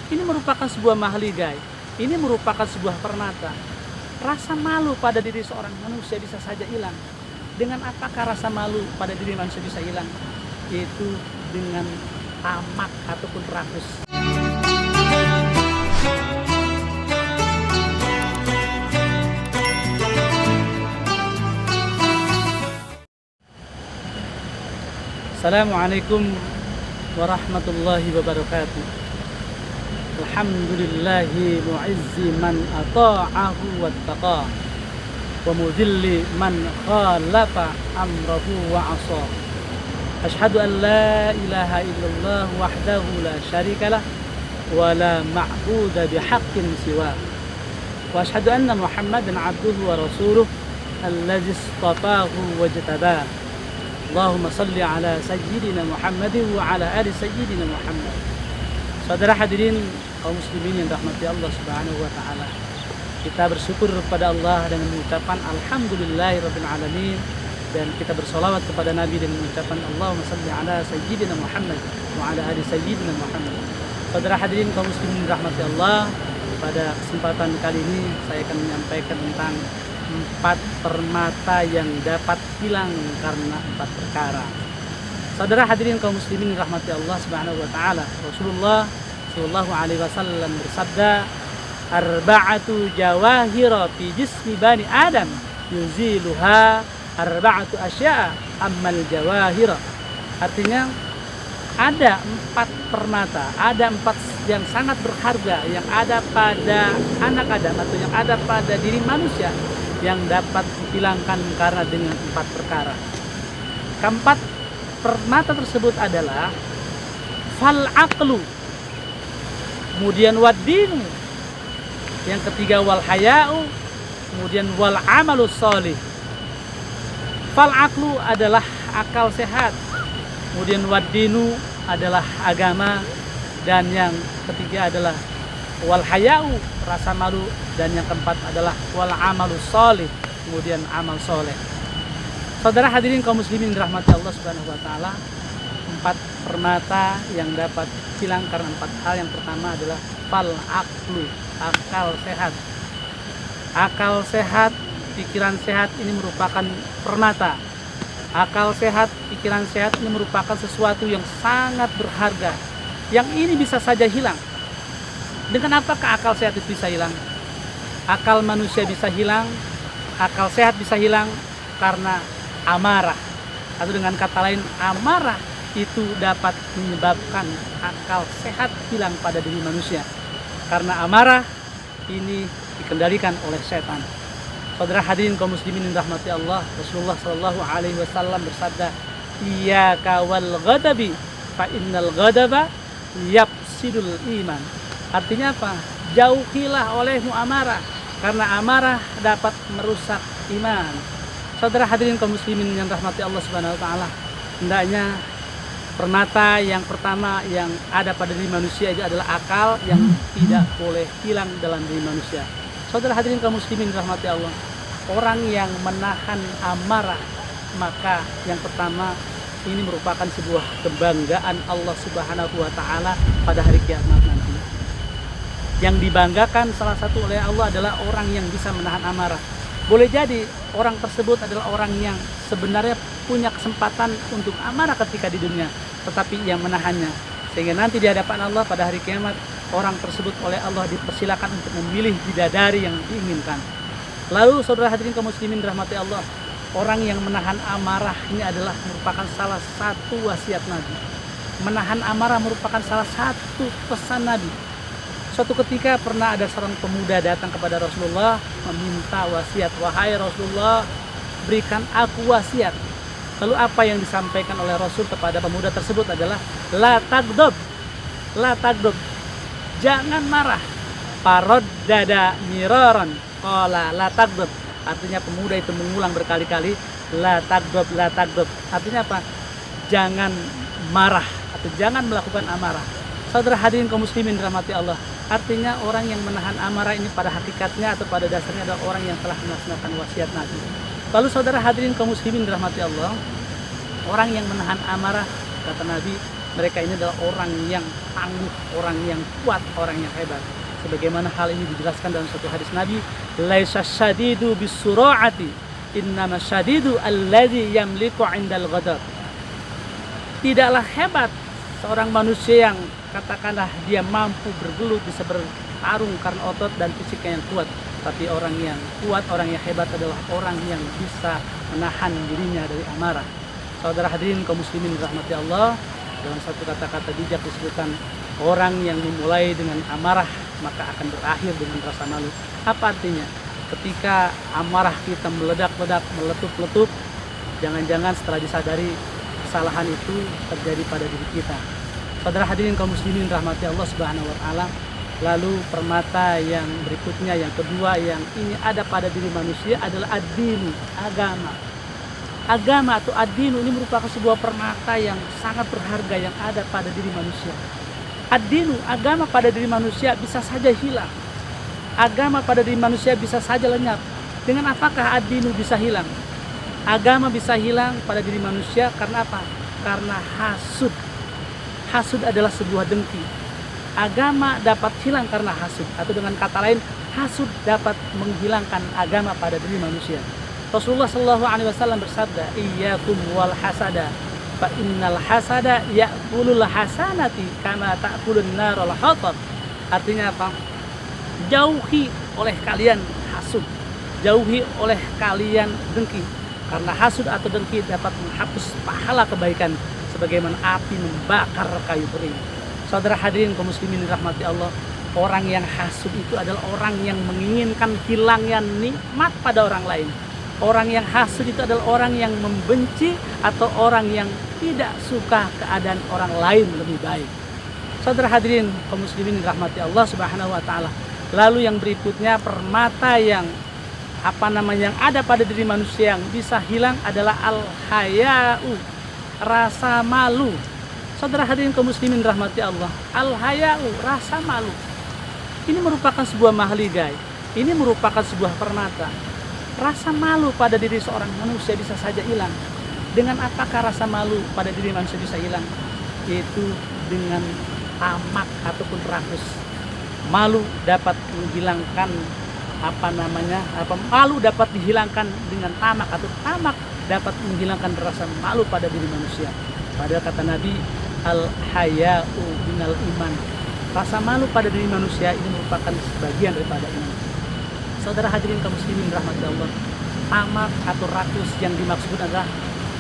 Ini merupakan sebuah mahligai. Ini merupakan sebuah permata. Rasa malu pada diri seorang manusia bisa saja hilang. Dengan apakah rasa malu pada diri manusia bisa hilang? Yaitu dengan tamak ataupun rakus. Assalamualaikum warahmatullahi wabarakatuh. Alhamdulillahi mu'izzi man ata'ahu wattaqa wa mudhilli man khalafa amrahu wa asa. Ashhadu an la ilaha illallah wahdahu la syarikalah wa la ma'buda bihaqqin siwa. Wa ashhadu anna Muhammadan abduhu wa rasuluh allazi istafahu wajtabah. Allahumma salli ala sayyidina Muhammadin wa ala ali sayyidina Muhammad. Saudara hadirin kaum muslimin yang dirahmati Allah Subhanahu wa taala. Kita bersyukur kepada Allah dengan mengucapkan alhamdulillahirabbil alamin, dan kita bersolawat kepada Nabi dengan mengucapkan Allahumma salli ala sayyidina Muhammad wa ala ali sayyidina Muhammad. Saudara hadirin kaum muslimin yang dirahmati Allah, pada kesempatan kali ini saya akan menyampaikan tentang 4 permata yang dapat hilang karena 4 perkara. Saudara hadirin kaum muslimin rahmati Allah Subhanahu wa taala. Rasulullah sallallahu alaihi wasallam bersabda, "Arba'atu jawahira fi jismi bani Adam yuziluha arba'atu asya'a ammal jawahira." Artinya ada 4 permata, ada 4 yang sangat berharga yang ada pada anak Adam atau yang ada pada diri manusia yang dapat dihilangkan karena dengan 4 perkara. Keempat permata tersebut adalah fal aqlu, kemudian waddinu, yang ketiga wal haya'u, kemudian wal amalus sholih. Fal aqlu adalah akal sehat, kemudian waddinu adalah agama, dan yang ketiga adalah wal haya'u, rasa malu, dan yang keempat adalah wal amalus sholih, kemudian amal soleh. Saudara hadirin kaum muslimin dirahmati Allah Subhanahu wa taala, 4 permata yang dapat hilang karena 4 hal. Yang pertama adalah fal aqlu, akal sehat. Akal sehat, pikiran sehat ini merupakan permata. Akal sehat, pikiran sehat ini merupakan sesuatu yang sangat berharga, yang ini bisa saja hilang. Dengan apakah akal sehat itu bisa hilang? Akal manusia bisa hilang, akal sehat bisa hilang karena amarah. Atau dengan kata lain, amarah itu dapat menyebabkan akal sehat hilang pada diri manusia. Karena amarah ini dikendalikan oleh setan. Saudara hadirin kaum muslimin yang rahmati Allah, Rasulullah sallallahu alaihi wasallam bersabda, "Iyyaka wal ghadabi fa innal ghadaba yafsidul iman." Artinya apa? Jauhilah olehmu amarah, karena amarah dapat merusak iman. Saudara hadirin kaum muslimin yang rahmati Allah Subhanahu wa taala, hendaknya permata yang pertama yang ada pada diri manusia itu adalah akal yang tidak boleh hilang dalam diri manusia. Saudara hadirin kaum muslimin yang rahmati Allah, orang yang menahan amarah, maka yang pertama ini merupakan sebuah kebanggaan Allah Subhanahu wa taala pada hari kiamat nanti. Yang dibanggakan salah satu oleh Allah adalah orang yang bisa menahan amarah. Boleh jadi orang tersebut adalah orang yang sebenarnya punya kesempatan untuk amarah ketika di dunia, tetapi yang menahannya. Sehingga nanti di hadapan Allah pada hari kiamat, orang tersebut oleh Allah dipersilakan untuk memilih bidadari yang diinginkan. Lalu saudara hadirin kaum muslimin rahmati Allah, orang yang menahan amarah ini adalah merupakan salah satu wasiat Nabi. Menahan amarah merupakan salah satu pesan Nabi. Suatu ketika pernah ada seorang pemuda datang kepada Rasulullah meminta wasiat. "Wahai Rasulullah, berikan aku wasiat." Lalu apa yang disampaikan oleh Rasul kepada pemuda tersebut adalah la tagdob, la tagdob, jangan marah. Paraddada miraran qala la tagdob. Artinya pemuda itu mengulang berkali-kali la tagdob, la tagdob. Artinya apa? Jangan marah atau jangan melakukan amarah. Saudara hadirin kaum muslimin dirahmati Allah, artinya orang yang menahan amarah ini pada hakikatnya atau pada dasarnya adalah orang yang telah melaksanakan wasiat Nabi. Lalu saudara hadirin kaum muslimin dirahmati Allah, orang yang menahan amarah, kata Nabi, mereka ini adalah orang yang tangguh, orang yang kuat, orang yang hebat. Sebagaimana hal ini dijelaskan dalam satu hadis Nabi, laisa syadidu bisura'ati, innama syadidu alladzi yamliku 'indal ghadab. Tidaklah hebat seorang manusia yang katakanlah dia mampu bergelut, bisa bertarung karena otot dan fisiknya yang kuat. Tapi orang yang kuat, orang yang hebat adalah orang yang bisa menahan dirinya dari amarah. Saudara hadirin kaum muslimin rahmati Allah, dalam satu kata-kata bijak disebutkan, orang yang memulai dengan amarah maka akan berakhir dengan rasa malu. Apa artinya? Ketika amarah kita meledak-ledak, meletup-letup, jangan-jangan setelah disadari kesalahan itu terjadi pada diri kita. Saudara hadirin kaum muslimin rahmati Allah Subhanahu wa taala, lalu permata yang berikutnya, yang kedua yang ini ada pada diri manusia adalah ad-dinu, agama. Agama atau ad-dinu ini merupakan sebuah permata yang sangat berharga yang ada pada diri manusia. Ad-dinu, agama pada diri manusia bisa saja hilang. Agama pada diri manusia bisa saja lenyap. Dengan apakah ad-dinu bisa hilang? Agama bisa hilang pada diri manusia karena apa? Karena hasud. Hasud adalah sebuah dengki. Agama dapat hilang karena hasud, atau dengan kata lain, hasud dapat menghilangkan agama pada diri manusia. Rasulullah Shallallahu Alaihi Wasallam bersabda, "Iyyakum wal hasada, fa innal hasada ya'kulul hasanati kama ta'kulun narul hatab." Artinya apa? Jauhi oleh kalian hasud, jauhi oleh kalian dengki, karena hasud atau dengki dapat menghapus pahala kebaikan sebagaimana api membakar kayu kering. Saudara hadirin kaum muslimin rahmati Allah, orang yang hasud itu adalah orang yang menginginkan hilangnya nikmat pada orang lain. Orang yang hasud itu adalah orang yang membenci atau orang yang tidak suka keadaan orang lain lebih baik. Saudara hadirin kaum muslimin rahmati Allah Subhanahu wa taala. Lalu yang berikutnya, permata yang yang ada pada diri manusia yang bisa hilang adalah al-haya'u, rasa malu. Saudara hadirin kaum muslimin rahmati Allah, al-haya'u, rasa malu. Ini merupakan sebuah mahligai. Ini merupakan sebuah permata. Rasa malu pada diri seorang manusia bisa saja hilang. Dengan apakah rasa malu pada diri manusia bisa hilang? Yaitu dengan tamak ataupun rakus. Malu dapat menghilangkan malu dapat dihilangkan dengan tamak, atau tamak dapat menghilangkan rasa malu pada diri manusia. Padahal kata Nabi, al-haya'u minal iman. Rasa malu pada diri manusia ini merupakan sebagian daripada iman. Saudara hadirin kaum muslimin rahmati Allah, tamak atau rakus yang dimaksud adalah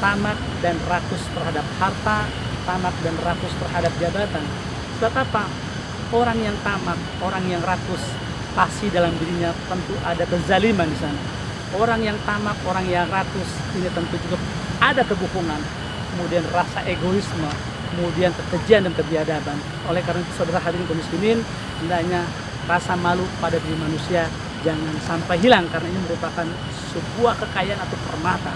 tamak dan rakus terhadap harta, tamak dan rakus terhadap jabatan. Sebab apa? Orang yang tamak, orang yang rakus, pasti dalam dirinya tentu ada kezaliman di sana. Orang yang tamak, orang yang rakus, ini tentu juga ada kebohongan, kemudian rasa egoisme, kemudian kekejian dan kebiadaban. Oleh karena itu saudara hadirin kaum muslimin, hendaknya rasa malu pada diri manusia jangan sampai hilang, karena ini merupakan sebuah kekayaan atau permata.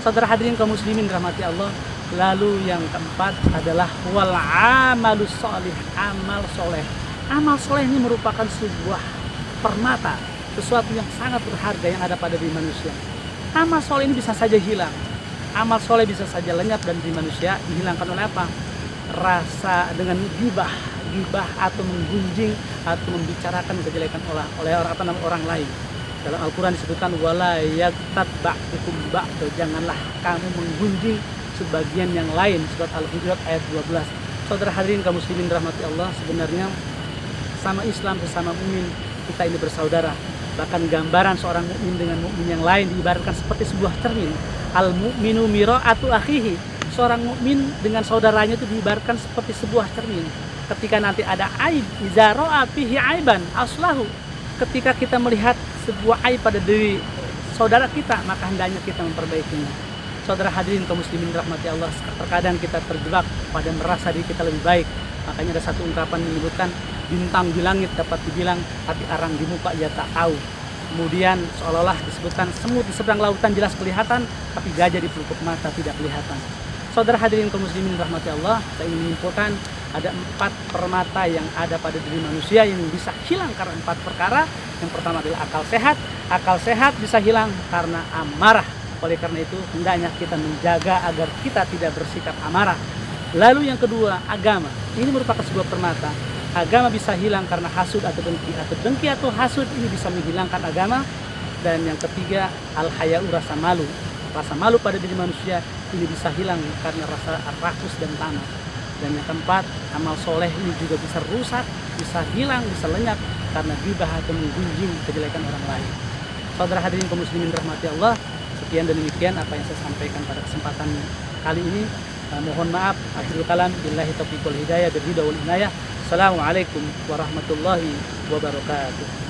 Saudara hadirin kaum muslimin rahmati Allah. Lalu yang keempat adalah wal amalus sholih, amal soleh. Amal soleh ini merupakan sebuah permata, sesuatu yang sangat berharga yang ada pada diri manusia. Amal soleh ini bisa saja hilang. Amal soleh bisa saja lenyap dan di manusia dihilangkan oleh apa? Rasa dengan gibah atau menggunjing atau membicarakan kejelekan oleh orang lain. Dalam Al-Quran disebutkan wala yaghtab ba'dukum ba'd, janganlah kamu menggunjing sebagian yang lain. Surat Al-Hujurat ayat 12. Saudara hadirin kaum muslimin rahmati Allah, sebenarnya sama Islam, sesama mukmin, kita ini bersaudara. Bahkan gambaran seorang mukmin dengan mukmin yang lain diibaratkan seperti sebuah cermin. Al-mu'minu mira'atu akhihi. Seorang mukmin dengan saudaranya itu diibaratkan seperti sebuah cermin. Ketika nanti ada aib, iza ra'a fihi aiban aslahu. Ketika kita melihat sebuah aib pada diri saudara kita, maka hendaknya kita memperbaikinya. Saudara hadirin kaum muslimin rahmati Allah, terkadang kita terjebak pada merasa diri kita lebih baik. Makanya ada satu ungkapan menyebutkan, bintang di langit dapat dibilang, tapi arang di muka ia tak tahu. Kemudian seolah-olah disebutkan, semut di seberang lautan jelas kelihatan, tapi gajah di pelupuk mata tidak kelihatan. Saudara hadirin kaum muslimin rahmati Allah, saya ingin menyimpulkan ada 4 permata yang ada pada diri manusia yang bisa hilang karena 4 perkara. Yang pertama adalah akal sehat. Akal sehat bisa hilang karena amarah. Oleh karena itu hendaknya kita menjaga agar kita tidak bersikap amarah. Lalu yang kedua, agama. Ini merupakan sebuah permata. Agama bisa hilang karena hasud atau dengki atau hasud ini bisa menghilangkan agama. Dan yang ketiga, al-haya'u, rasa malu. Rasa malu pada diri manusia ini bisa hilang karena rasa rakus dan tamak. Dan yang keempat, amal soleh ini juga bisa rusak, bisa hilang, bisa lenyap karena ghibah atau menggunjing kejelekan orang lain. Saudara hadirin kaum muslimin rahmati Allah, sekian dan demikian apa yang saya sampaikan pada kesempatan kali ini. Mohon maaf, akhirul kalam, billahi taufiq wal hidayah, biridha wal inayah. Assalamualaikum warahmatullahi wabarakatuh.